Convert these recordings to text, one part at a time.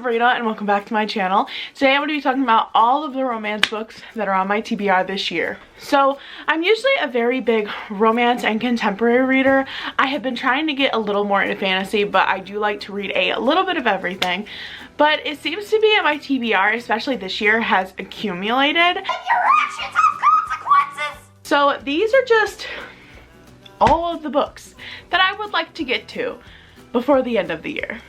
Sabrina and welcome back to my channel. Today I'm going to be talking about all of the romance books that are on my TBR this year. So I'm usually a very big romance and contemporary reader. I have been trying to get a little more into fantasy, but I do like to read a little bit of everything. But it seems to be that my TBR, especially this year, has accumulated. And your actions have consequences! So these are just all of the books that I would like to get to before the end of the year.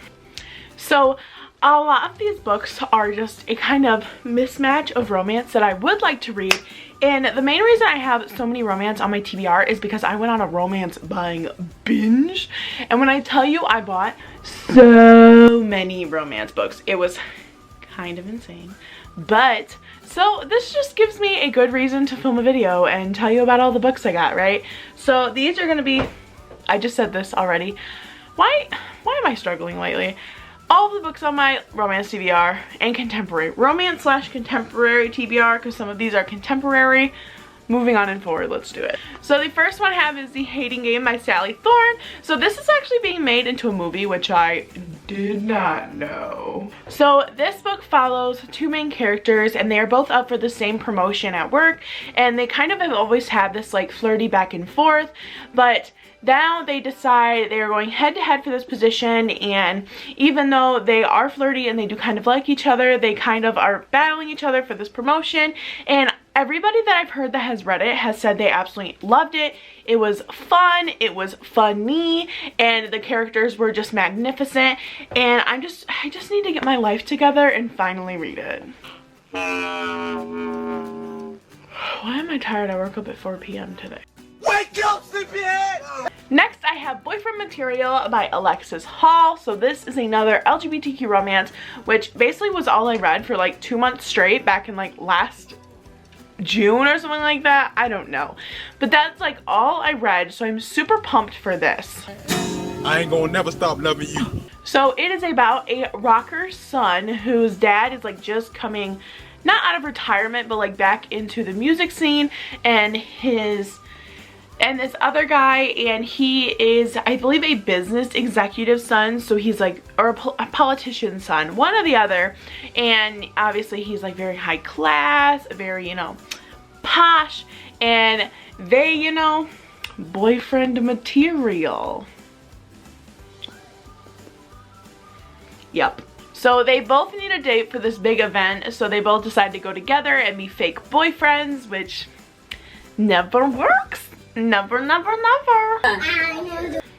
So a lot of these books are just a kind of mismatch of romance that I would like to read, and the main reason I have so many romance on my TBR is because I went on a romance buying binge, and when I tell you I bought so many romance books, it was kind of insane. But so this just gives me a good reason to film a video and tell you about all the books I got, right? So these are gonna be, I just said this already, why am I struggling lately? All of the books on my romance TBR and contemporary. Romance / contemporary TBR, because some of these are contemporary. Moving on and forward, let's do it. So the first one I have is The Hating Game by Sally Thorne. So this is actually being made into a movie, which I did not know. So this book follows two main characters, and they are both up for the same promotion at work, and they kind of have always had this like flirty back and forth, but now they decide they are going head to head for this position, and even though they are flirty and they do kind of like each other, they kind of are battling each other for this promotion. And everybody that I've heard that has read it has said they absolutely loved it. It was fun, it was funny, and the characters were just magnificent, and I just need to get my life together and finally read it. Why am I tired? I woke up at 4 p.m. today. Wake up, sleepyhead! Next, I have Boyfriend Material by Alexis Hall. So this is another LGBTQ romance, which basically was all I read for like 2 months straight back in like last June or something like that. I don't know. But that's like all I read, so I'm super pumped for this. I ain't gonna never stop loving you. So it is about a rocker's son whose dad is like just coming, not out of retirement, but like back into the music scene, and this other guy, and he is, I believe, a business executive son, so he's like, or a politician's son, one or the other, and obviously he's like very high class, very, you know, posh, and they, you know, boyfriend material. Yep. So they both need a date for this big event, so they both decide to go together and be fake boyfriends, which never works. Never.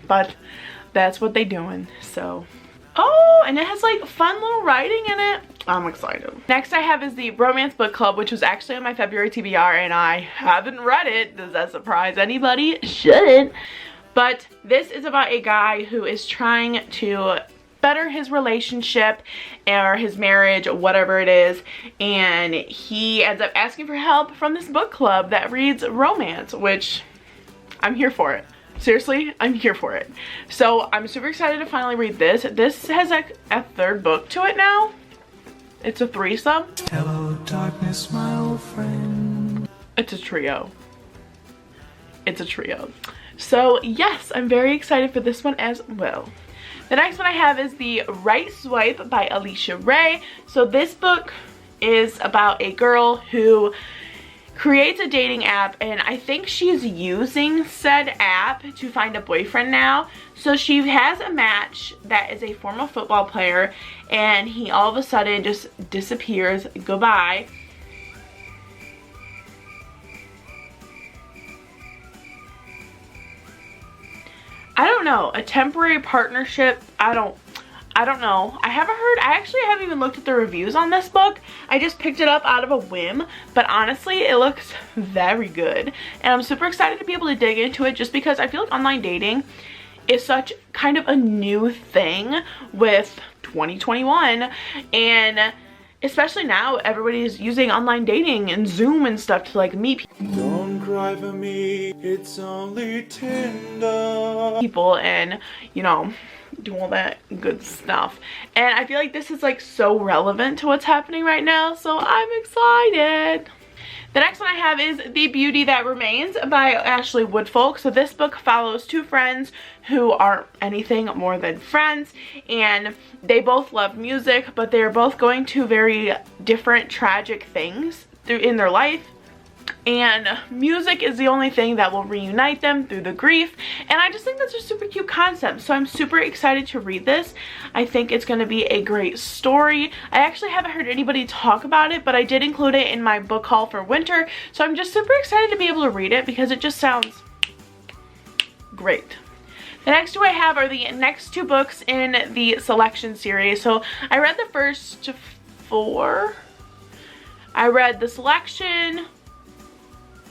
But that's what they doing, so. Oh, and it has like fun little writing in it. I'm excited. Next I have is the Romance Book Club, which was actually on my February TBR, and I haven't read it. Does that surprise anybody? Shouldn't. But this is about a guy who is trying to better his relationship or his marriage, whatever it is, and he ends up asking for help from this book club that reads romance, which I'm here for it. Seriously, I'm here for it. So I'm super excited to finally read this. This has like a third book to it now. It's a threesome. Hello darkness, my old friend. It's a trio. It's a trio. So yes, I'm very excited for this one as well. The next one I have is The Right Swipe by Alicia Ray. So this book is about a girl who creates a dating app, and I think she's using said app to find a boyfriend now. So she has a match that is a former football player, and he all of a sudden just disappears. Goodbye. I don't know, a temporary partnership, I don't know. I actually haven't even looked at the reviews on this book. I just picked it up out of a whim, but honestly, it looks very good. And I'm super excited to be able to dig into it, just because I feel like online dating is such kind of a new thing with 2021. And especially now, everybody's using online dating and Zoom and stuff to like meet Don't cry for me, it's only Tinder. people and, you know, do all that good stuff. And I feel like this is like so relevant to what's happening right now, so I'm excited. The next one I have is The Beauty That Remains by Ashley Woodfolk. So this book follows two friends who aren't anything more than friends, and they both love music, but they're both going to very different tragic things in their life. And music is the only thing that will reunite them through the grief, and I just think that's a super cute concept, so I'm super excited to read this. I think it's going to be a great story. I actually haven't heard anybody talk about it, but I did include it in my book haul for winter, so I'm just super excited to be able to read it because it just sounds great. The next two I have are the next two books in the Selection series. So I read the first four. I read the Selection,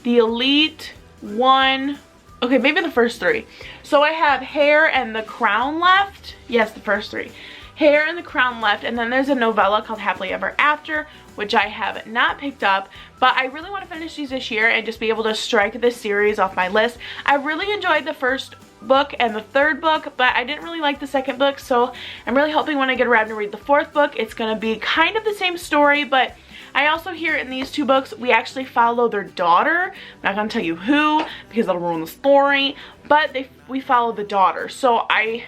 the Elite, one, okay, maybe the first three. So I have Hair and the Crown left. Yes, the first three. Hair and the Crown left, and then there's a novella called Happily Ever After, which I have not picked up, but I really want to finish these this year and just be able to strike this series off my list. I really enjoyed the first book and the third book, but I didn't really like the second book, so I'm really hoping when I get around to read the fourth book, it's going to be kind of the same story, but I also hear in these two books we actually follow their daughter. I'm not going to tell you who because that'll ruin the story, but we follow the daughter. So I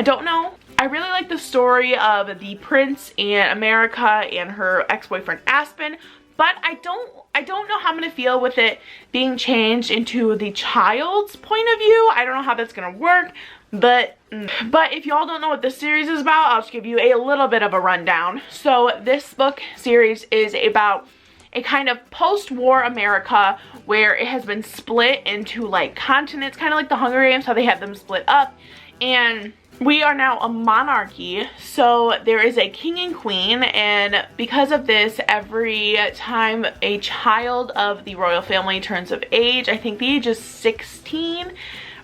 don't know. I really like the story of the prince and America and her ex-boyfriend Aspen, but I don't know how I'm going to feel with it being changed into the child's point of view. I don't know how that's going to work. But if y'all don't know what this series is about, I'll just give you a little bit of a rundown. So this book series is about a kind of post-war America where it has been split into like continents, kind of like the Hunger Games, how they have them split up. And we are now a monarchy, so there is a king and queen, and because of this, every time a child of the royal family turns of age, I think the age is 16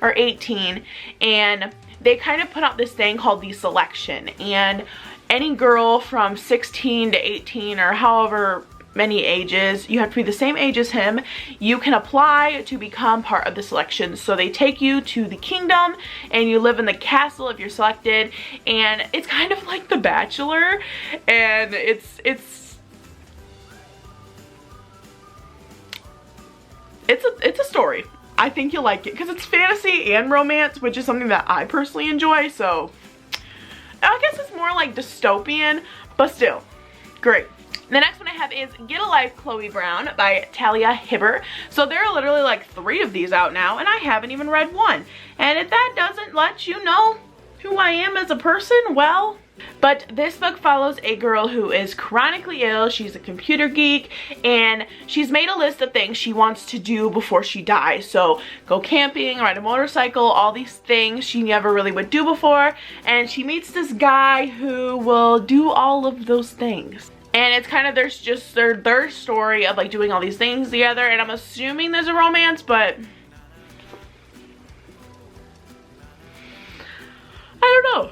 or 18, and they kind of put out this thing called the Selection, and any girl from 16 to 18 or however many ages, you have to be the same age as him, you can apply to become part of the Selection. So they take you to the kingdom and you live in the castle if you're selected, and it's kind of like The Bachelor, and it's a story. I think you'll like it because it's fantasy and romance, which is something that I personally enjoy, so I guess it's more like dystopian, but still great. The next one I have is Get a Life, Chloe Brown by Talia Hibbert. So there are literally like 3 of these out now, and I haven't even read one. And if that doesn't let you know who I am as a person, well. But this book follows a girl who is chronically ill. She's a computer geek, and she's made a list of things she wants to do before she dies. So go camping, ride a motorcycle, all these things she never really would do before. And she meets this guy who will do all of those things. And it's kind of, there's just their story of like doing all these things together, and I'm assuming there's a romance, but I don't know.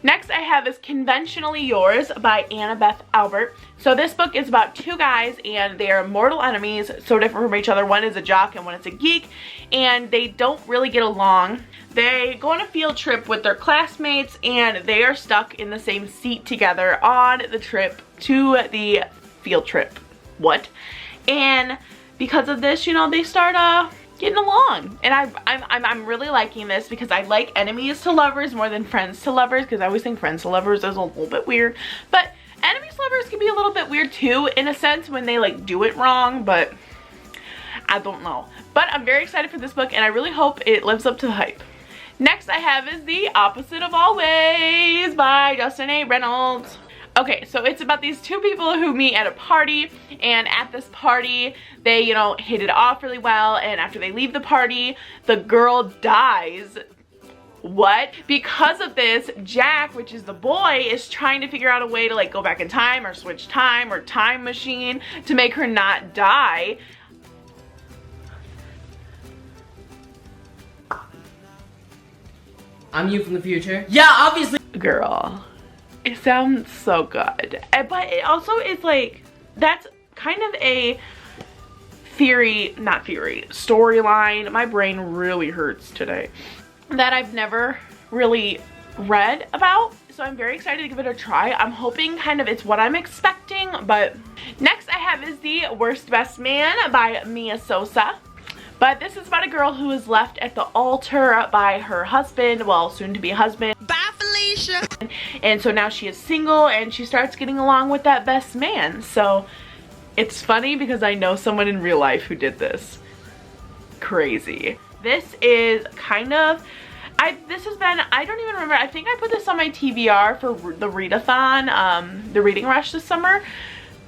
Next I have is Conventionally Yours by Annabeth Albert. So this book is about 2 guys, and they are mortal enemies, so different from each other. One is a jock and one is a geek, and they don't really get along. They go on a field trip with their classmates, and they are stuck in the same seat together on the trip to the field trip. What? And because of this, you know, they start getting along, and I'm really liking this because I like enemies to lovers more than friends to lovers, because I always think friends to lovers is a little bit weird, but enemies to lovers can be a little bit weird too, in a sense, when they like do it wrong, but I don't know. But I'm very excited for this book, and I really hope it lives up to the hype. Next I have is The Opposite of Always by Justin A. Reynolds. Okay, so it's about these 2 people who meet at a party, and at this party they, you know, hit it off really well, and after they leave the party, the girl dies. What? Because of this, Jack, which is the boy, is trying to figure out a way to like go back in time or switch time or time machine to make her not die. I'm you from the future. Yeah, obviously. Girl, it sounds so good, but it also is like, that's kind of a storyline, my brain really hurts today, that I've never really read about. so I'm very excited to give it a try. I'm hoping kind of it's what I'm expecting, but next I have is The Worst Best Man by Mia Sosa. But this is about a girl who is left at the altar by her husband, well, soon to be husband. Bye, Felicia. And so now she is single and she starts getting along with that best man. So it's funny because I know someone in real life who did this. Crazy. This is kind of, this has been, I don't even remember, I think I put this on my TBR for the readathon, the reading rush this summer.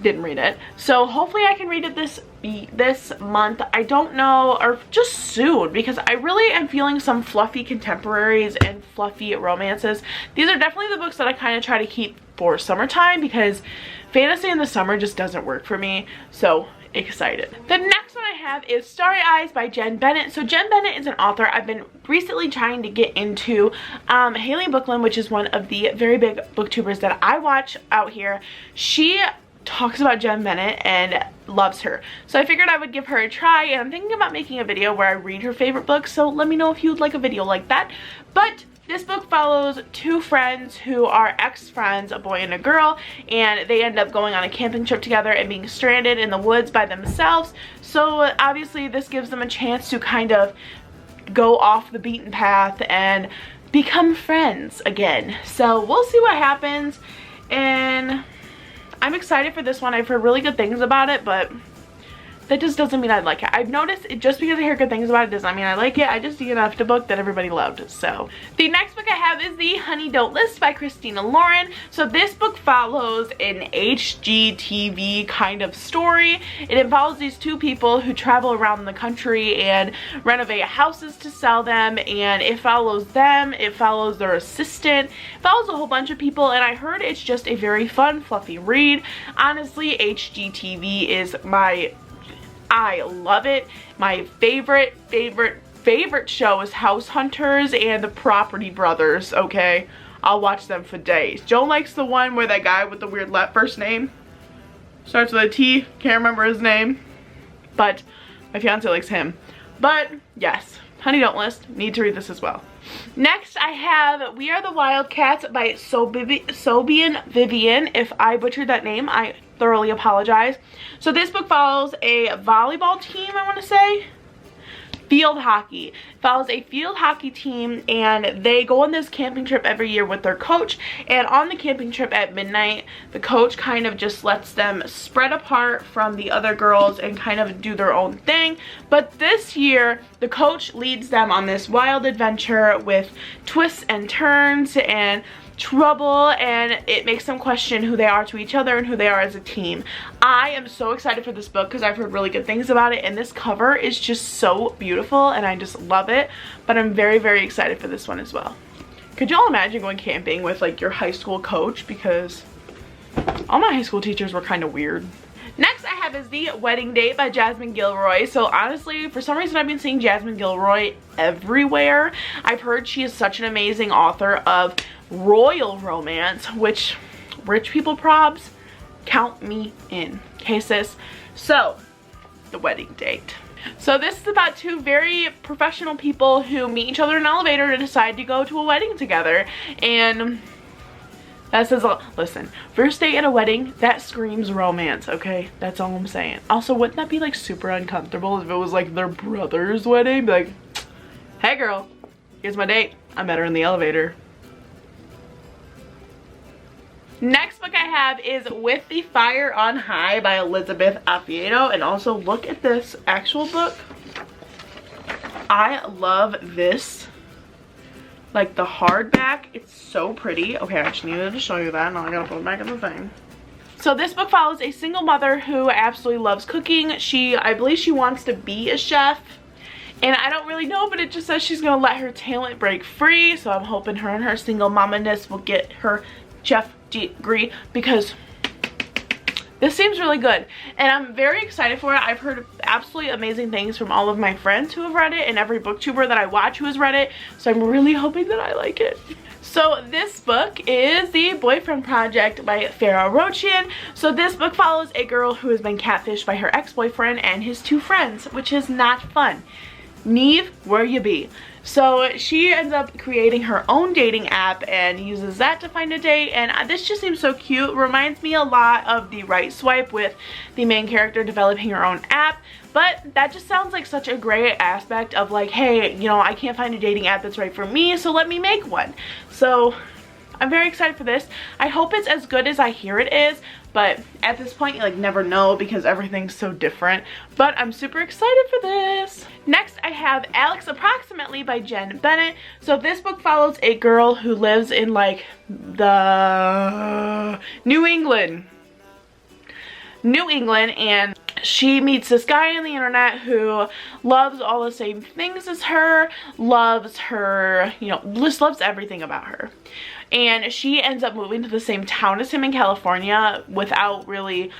Didn't read it, so hopefully I can read it this month. I don't know, or just soon, because I really am feeling some fluffy contemporaries and fluffy romances. These are definitely the books that I kind of try to keep for summertime because fantasy in the summer just doesn't work for me. So excited. The next one I have is Starry Eyes by Jen Bennett. So Jen Bennett is an author I've been recently trying to get into. Haley Bookland, which is one of the very big booktubers that I watch out here, she talks about Jen Bennett and loves her. So I figured I would give her a try, and I'm thinking about making a video where I read her favorite books, so let me know if you would like a video like that. But this book follows two friends who are ex-friends, a boy and a girl, and they end up going on a camping trip together and being stranded in the woods by themselves. So obviously this gives them a chance to kind of go off the beaten path and become friends again. So we'll see what happens, and I'm excited for this one. I've heard really good things about it, but that just doesn't mean I like it. I've noticed it, just because I hear good things about it doesn't mean I like it. I just see enough to book that everybody loved. So the next book I have is The Honey Don't List by Christina Lauren. So this book follows an HGTV kind of story. It involves these two people who travel around the country and renovate houses to sell them, and it follows them, it follows their assistant, it follows a whole bunch of people, and I heard it's just a very fun, fluffy read. Honestly, HGTV is I love it. My favorite show is House Hunters and The Property Brothers, okay? I'll watch them for days. Joan likes the one where that guy with the weird first name starts with a T, can't remember his name, but my fiance likes him. But yes, Honey Don't List, need to read this as well. Next I have We Are the Wildcats by Sobian Vivian. If I butchered that name, I thoroughly apologize. So this book follows a volleyball team, I want to say. Field hockey. Follows a field hockey team, and they go on this camping trip every year with their coach, and on the camping trip at midnight the coach kind of just lets them spread apart from the other girls and kind of do their own thing. But this year the coach leads them on this wild adventure with twists and turns and trouble, and it makes them question who they are to each other and who they are as a team. I am so excited for this book because I've heard really good things about it, and this cover is just so beautiful and I just love it. But I'm very excited for this one as well. Could y'all imagine going camping with like your high school coach? Because all my high school teachers were kind of weird. Next I have is The Wedding Date by Jasmine Gilroy. So honestly, for some reason I've been seeing Jasmine Gilroy everywhere. I've heard she is such an amazing author of royal romance, which rich people probs, count me in. Okay, sis? So, The Wedding Date. So this is about two very professional people who meet each other in an elevator to decide to go to a wedding together. And that says, listen, first date at a wedding, that screams romance, okay? That's all I'm saying. Also, wouldn't that be like super uncomfortable if it was like their brother's wedding? Be like, hey girl, here's my date. I met her in the elevator. Next book I have is With the Fire on High by Elizabeth Affieto. And also look at this actual book. I love this. Like the hardback, it's so pretty. Okay, I just needed to show you that. Now I gotta put it back in the thing. So this book follows a single mother who absolutely loves cooking. I believe she wants to be a chef. And I don't really know, but it just says she's gonna let her talent break free. So I'm hoping her and her single mama-ness will get her chef degree, because this seems really good and I'm very excited for it. I've heard absolutely amazing things from all of my friends who have read it and every booktuber that I watch who has read it, so I'm really hoping that I like it. So this book is The Boyfriend Project by Farah Rochian. So this book follows a girl who has been catfished by her ex-boyfriend and his two friends, which is not fun. Neve, where you be? So she ends up creating her own dating app and uses that to find a date, and this just seems so cute. Reminds me a lot of the Right Swipe with the main character developing her own app, but that just sounds like such a great aspect of like, hey, you know, I can't find a dating app that's right for me, so let me make one. So I'm very excited for this. I hope it's as good as I hear it is, but at this point you like never know because everything's so different. But I'm super excited for this. Next I have Alex Approximately by Jen Bennett. So this book follows a girl who lives in like the New England, and she meets this guy on the internet who loves all the same things as her, loves her, you know, just loves everything about her. And she ends up moving to the same town as him in California without really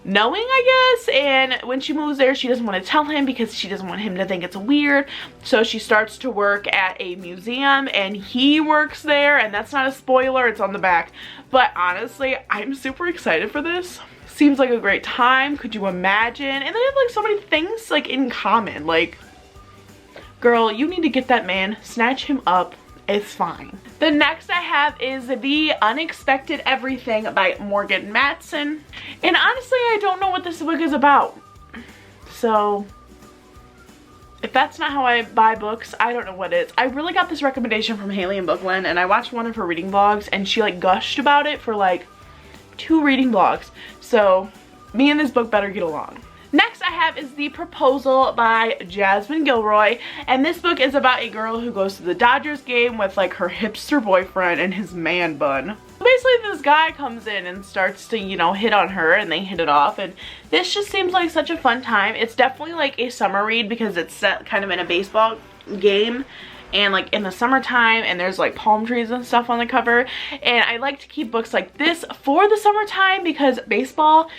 knowing, I guess. And when she moves there, she doesn't want to tell him because she doesn't want him to think it's weird. So she starts to work at a museum and he works there, and that's not a spoiler, it's on the back. But honestly, I'm super excited for this. Seems like a great time. Could you imagine? And they have like so many things like in common. Like, girl, you need to get that man, snatch him up. It's fine. The next I have is The Unexpected Everything by Morgan Matson. And honestly, I don't know what this book is about. So if that's not how I buy books, I don't know what is. I really got this recommendation from Haley in Bookland, and I watched one of her reading vlogs and she like gushed about it for like 2 reading vlogs. So me and this book better get along. Next I have is The Proposal by Jasmine Gilroy, and this book is about a girl who goes to the Dodgers game with like her hipster boyfriend and his man bun. Basically this guy comes in and starts to, you know, hit on her, and they hit it off, and this just seems like such a fun time. It's definitely like a summer read because it's set kind of in a baseball game and like in the summertime, and there's like palm trees and stuff on the cover, and I like to keep books like this for the summertime because baseball,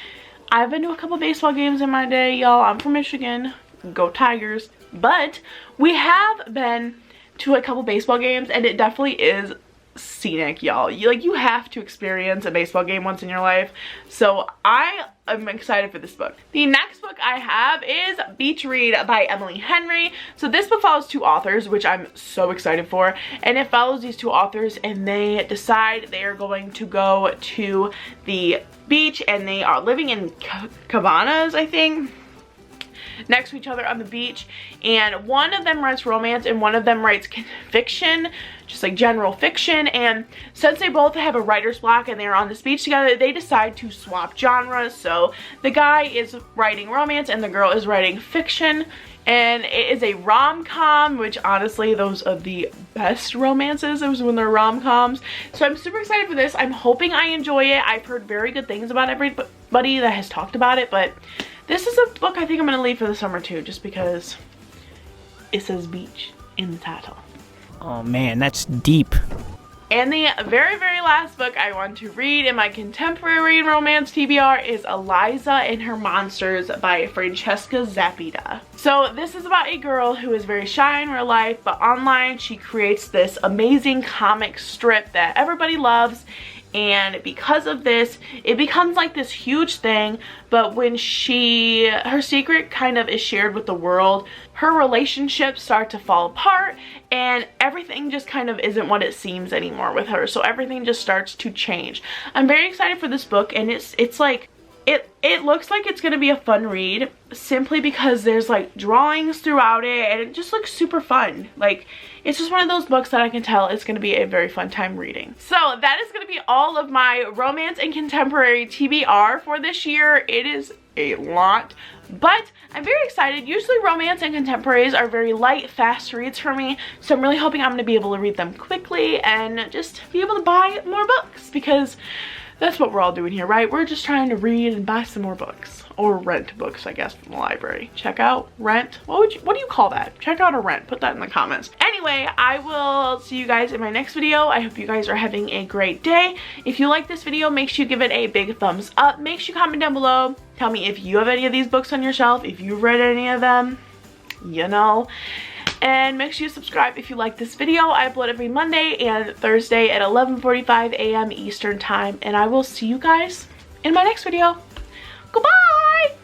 I've been to a couple baseball games in my day, y'all. I'm from Michigan, go Tigers. But we have been to a couple baseball games and it definitely is scenic, y'all. You have to experience a baseball game once in your life. So I am excited for this book. The next book I have is Beach Read by Emily Henry. So this book follows 2 authors, which I'm so excited for. And it follows these 2 authors and they decide they are going to go to the beach, and they are living in cabanas, I think, next to each other on the beach, and one of them writes romance and one of them writes fiction, just like general fiction. And since they both have a writer's block and they're on this beach together, they decide to swap genres. So the guy is writing romance and the girl is writing fiction, and it is a rom-com, which honestly those are the best romances, those when they're rom-coms. So I'm super excited for this. I'm hoping I enjoy it. I've heard very good things about everybody that has talked about it, but this is a book I think I'm gonna leave for the summer too, just because it says beach in the title. Oh man, that's deep. And the very, very last book I want to read in my contemporary romance TBR is Eliza and Her Monsters by Francesca Zappida. So this is about a girl who is very shy in real life, but online she creates this amazing comic strip that everybody loves. And because of this, it becomes like this huge thing. But when her secret kind of is shared with the world, her relationships start to fall apart and everything just kind of isn't what it seems anymore with her. So everything just starts to change. I'm very excited for this book, and it's like, it looks like it's gonna be a fun read simply because there's like drawings throughout it and it just looks super fun. Like, it's just one of those books that I can tell it's gonna be a very fun time reading. So that is gonna be all of my romance and contemporary TBR for this year. It is a lot, but I'm very excited. Usually romance and contemporaries are very light, fast reads for me, so I'm really hoping I'm gonna be able to read them quickly and just be able to buy more books, because that's what we're all doing here, right? We're just trying to read and buy some more books, or rent books, I guess, from the library. Check out, rent, what do you call that? Check out or rent, put that in the comments. Anyway, I will see you guys in my next video. I hope you guys are having a great day. If you like this video, make sure you give it a big thumbs up. Make sure you comment down below. Tell me if you have any of these books on your shelf, if you've read any of them, you know. And make sure you subscribe if you like this video. I upload every Monday and Thursday at 11:45 a.m. Eastern time. And I will see you guys in my next video. Goodbye!